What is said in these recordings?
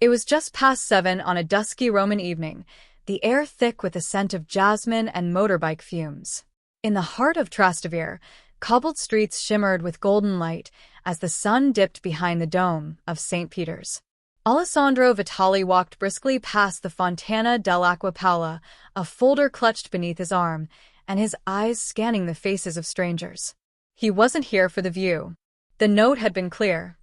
It was just past 7 on a dusky Roman evening, the air thick with the scent of jasmine and motorbike fumes. In the heart of Trastevere, cobbled streets shimmered with golden light as the sun dipped behind the dome of St. Peter's. Alessandro Vitali walked briskly past the Fontana dell'Acqua Paola, a folder clutched beneath his arm, and his eyes scanning the faces of strangers. He wasn't here for the view. The note had been clear.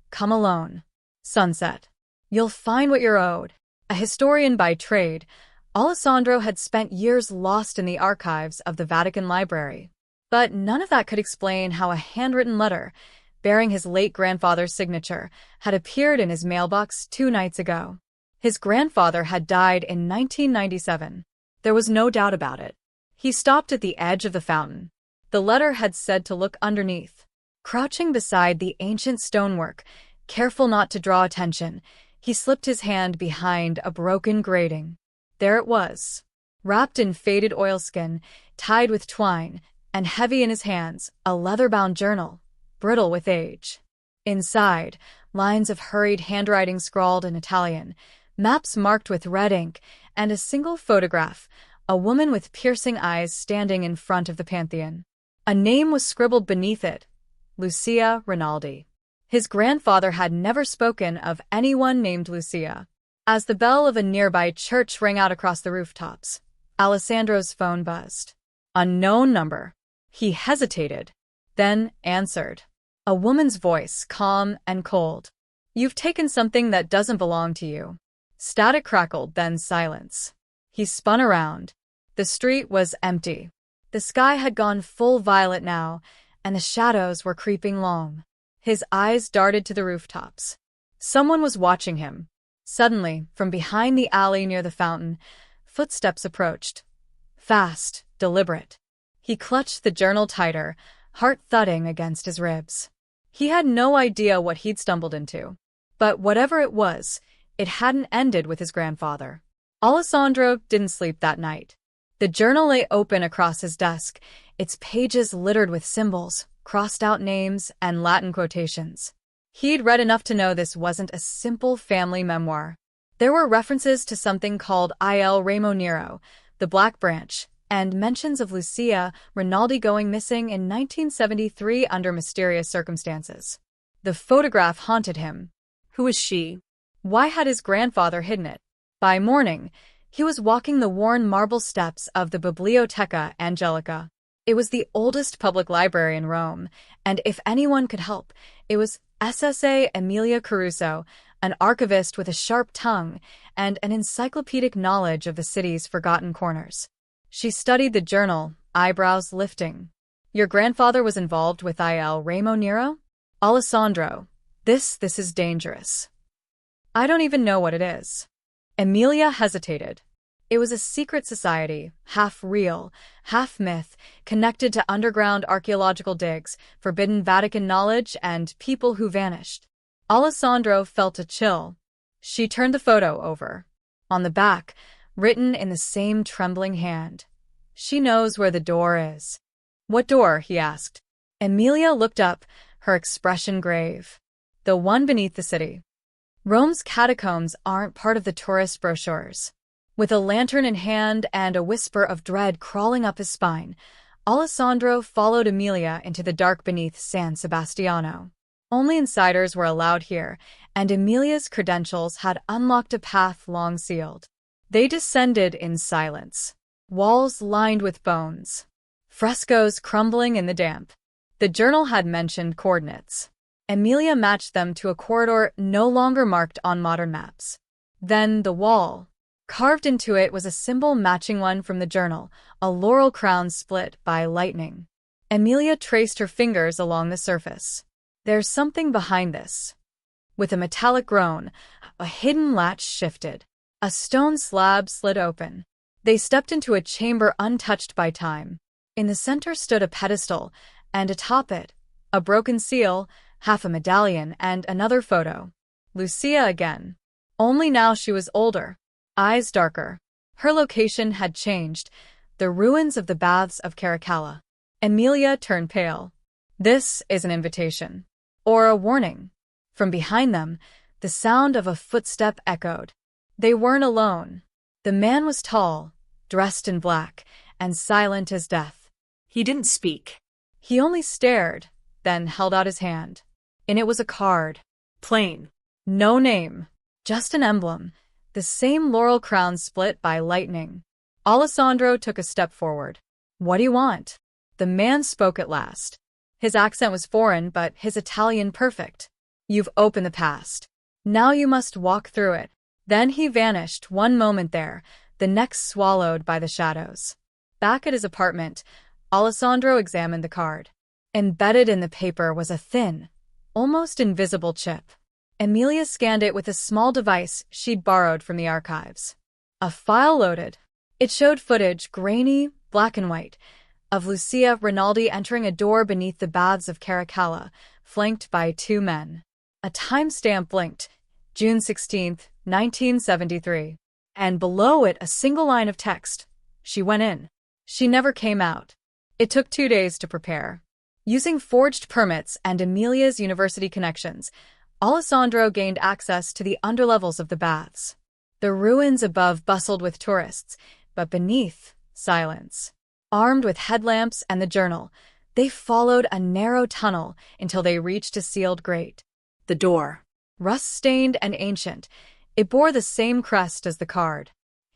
Come alone. Sunset. You'll find what you're owed. A historian by trade, Alessandro had spent years lost in the archives of the Vatican Library. But none of that could explain how a handwritten letter, bearing his late grandfather's signature, had appeared in his mailbox 2 nights ago. His grandfather had died in 1997. There was no doubt about it. He stopped at the edge of the fountain. The letter had said to look underneath. Crouching beside the ancient stonework, careful not to draw attention, he slipped his hand behind a broken grating. There it was, wrapped in faded oilskin, tied with twine, and heavy in his hands, a leather-bound journal, brittle with age. Inside, lines of hurried handwriting scrawled in Italian, maps marked with red ink, and a single photograph, a woman with piercing eyes standing in front of the Pantheon. A name was scribbled beneath it, Lucia Rinaldi. His grandfather had never spoken of anyone named Lucia. As the bell of a nearby church rang out across the rooftops, Alessandro's phone buzzed. Unknown number. He hesitated, then answered. A woman's voice, calm and cold. You've taken something that doesn't belong to you. Static crackled, then silence. He spun around. The street was empty. The sky had gone full violet now, and the shadows were creeping long. His eyes darted to the rooftops. Someone was watching him. Suddenly, from behind the alley near the fountain, footsteps approached. Fast, deliberate. He clutched the journal tighter, heart thudding against his ribs. He had no idea what he'd stumbled into. But whatever it was, it hadn't ended with his grandfather. Alessandro didn't sleep that night. The journal lay open across his desk, its pages littered with symbols, crossed-out names, and Latin quotations. He'd read enough to know this wasn't a simple family memoir. There were references to something called Il Ramo Nero, the Black Branch, and mentions of Lucia Rinaldi going missing in 1973 under mysterious circumstances. The photograph haunted him. Who was she? Why had his grandfather hidden it? By morning, he was walking the worn marble steps of the Biblioteca Angelica. It was the oldest public library in Rome, and if anyone could help, it was SSA Emilia Caruso, an archivist with a sharp tongue and an encyclopedic knowledge of the city's forgotten corners. She studied the journal, eyebrows lifting. Your grandfather was involved with Il Ramo Nero? Alessandro, this is dangerous. I don't even know what it is. Emilia hesitated. It was a secret society, half real, half myth, connected to underground archaeological digs, forbidden Vatican knowledge, and people who vanished. Alessandro felt a chill. She turned the photo over. On the back, written in the same trembling hand, "She knows where the door is." "What door?" he asked. Emilia looked up, her expression grave. "The one beneath the city. Rome's catacombs aren't part of the tourist brochures." With a lantern in hand and a whisper of dread crawling up his spine, Alessandro followed Emilia into the dark beneath San Sebastiano. Only insiders were allowed here, and Emilia's credentials had unlocked a path long sealed. They descended in silence. Walls lined with bones. Frescoes crumbling in the damp. The journal had mentioned coordinates. Emilia matched them to a corridor no longer marked on modern maps. Then the wall. Carved into it was a symbol matching one from the journal, a laurel crown split by lightning. Emilia traced her fingers along the surface. There's something behind this. With a metallic groan, a hidden latch shifted. A stone slab slid open. They stepped into a chamber untouched by time. In the center stood a pedestal, and atop it, a broken seal, half a medallion, and another photo. Lucia again. Only now she was older. Eyes darker. Her location had changed, the ruins of the baths of Caracalla. Emilia turned pale. This is an invitation. Or a warning. From behind them, The sound of a footstep echoed. They weren't alone. The man was tall, dressed in black, and silent as death. He didn't speak. He only stared, then held out his hand. In it was a card. Plain. No name. Just an emblem. The same laurel crown split by lightning. Alessandro took a step forward. What do you want? The man spoke at last. His accent was foreign, but his Italian perfect. You've opened the past. Now you must walk through it. Then he vanished, one moment there, the next swallowed by the shadows. Back at his apartment, Alessandro examined the card. Embedded in the paper was a thin, almost invisible chip. Emilia scanned it with a small device she'd borrowed from the archives. A file loaded. It showed footage, grainy, black and white, of Lucia Rinaldi entering a door beneath the baths of Caracalla, flanked by two men. A timestamp blinked, June 16, 1973. And below it a single line of text. She went in. She never came out. It took 2 days to prepare. Using forged permits and Emilia's university connections, Alessandro gained access to the underlevels of the baths. The ruins above bustled with tourists, but beneath, silence. Armed with headlamps and the journal, they followed a narrow tunnel until they reached a sealed grate. The door. Rust-stained and ancient, it bore the same crest as the card.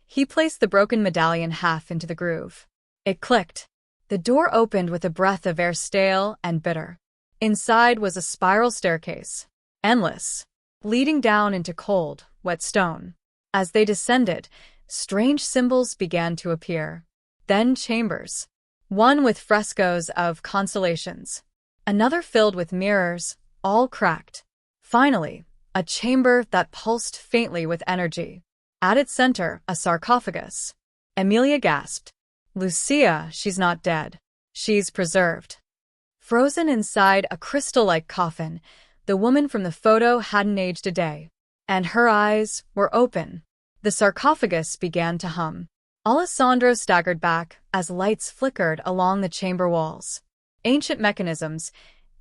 He placed the broken medallion half into the groove. It clicked. The door opened with a breath of air stale and bitter. Inside was a spiral staircase, endless, leading down into cold, wet stone. As they descended, strange symbols began to appear. Then chambers. One with frescoes of constellations. Another filled with mirrors, all cracked. Finally, a chamber that pulsed faintly with energy. At its center, a sarcophagus. Emilia gasped. Lucia, she's not dead. She's preserved. Frozen inside a crystal-like coffin, the woman from the photo hadn't aged a day. And her eyes were open. The sarcophagus began to hum. Alessandro staggered back as lights flickered along the chamber walls. Ancient mechanisms,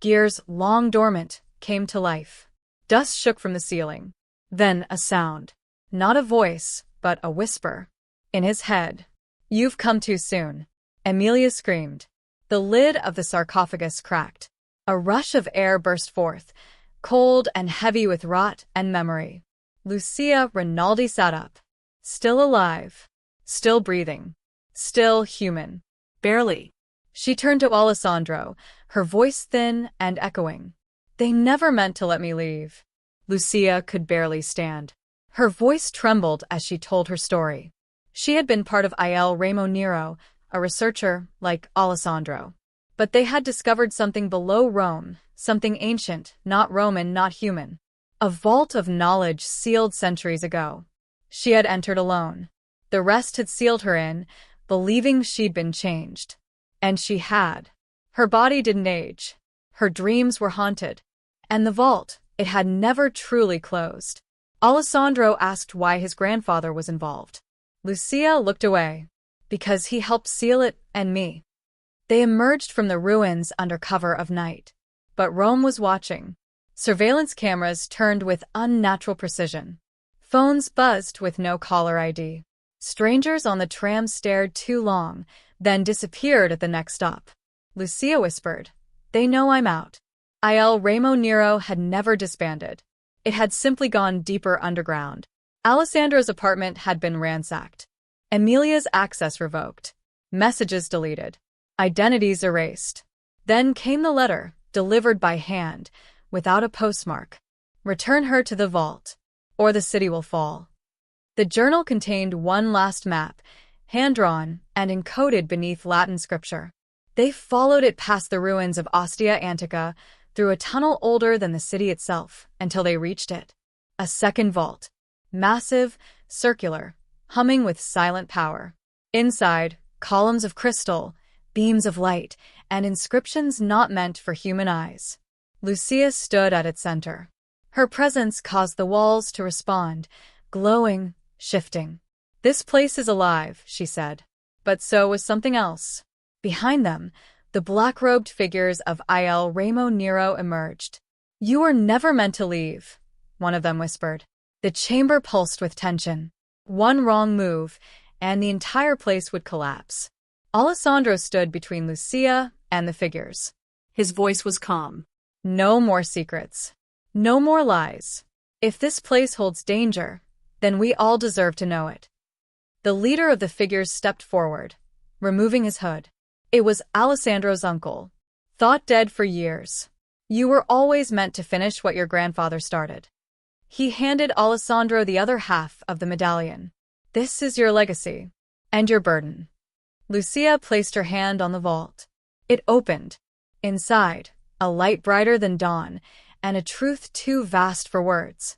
gears long dormant, came to life. Dust shook from the ceiling. Then a sound. Not a voice, but a whisper. In his head. You've come too soon. Emilia screamed. The lid of the sarcophagus cracked. A rush of air burst forth, cold and heavy with rot and memory. Lucia Rinaldi sat up. Still alive. Still breathing. Still human. Barely. She turned to Alessandro, her voice thin and echoing. They never meant to let me leave. Lucia could barely stand. Her voice trembled as she told her story. She had been part of Il Remo Nero, a researcher like Alessandro. But they had discovered something below Rome, something ancient, not Roman, not human. A vault of knowledge sealed centuries ago. She had entered alone. The rest had sealed her in, believing she'd been changed. And she had. Her body didn't age. Her dreams were haunted. And the vault, it had never truly closed. Alessandro asked why his grandfather was involved. Lucia looked away. Because he helped seal it, and me. They emerged from the ruins under cover of night. But Rome was watching. Surveillance cameras turned with unnatural precision. Phones buzzed with no caller ID. Strangers on the tram stared too long, then disappeared at the next stop. Lucia whispered, "They know I'm out." Il Remo Nero had never disbanded. It had simply gone deeper underground. Alessandro's apartment had been ransacked. Emilia's access revoked. Messages deleted. Identities erased. Then came the letter, delivered by hand, without a postmark. Return her to the vault, or the city will fall. The journal contained one last map, hand-drawn and encoded beneath Latin scripture. They followed it past the ruins of Ostia Antica, through a tunnel older than the city itself, until they reached it. A second vault. Massive, circular, humming with silent power. Inside, columns of crystal, beams of light, and inscriptions not meant for human eyes. Lucia stood at its center. Her presence caused the walls to respond, glowing, shifting. "This place is alive," she said. But so was something else. Behind them, the black-robed figures of Il Remo Nero emerged. "You were never meant to leave," one of them whispered. The chamber pulsed with tension. One wrong move, and the entire place would collapse. Alessandro stood between Lucia and the figures. His voice was calm. No more secrets. No more lies. If this place holds danger, then we all deserve to know it. The leader of the figures stepped forward, removing his hood. It was Alessandro's uncle. Thought dead for years. You were always meant to finish what your grandfather started. He handed Alessandro the other half of the medallion. This is your legacy. And your burden. Lucia placed her hand on the vault. It opened. Inside, a light brighter than dawn, and a truth too vast for words.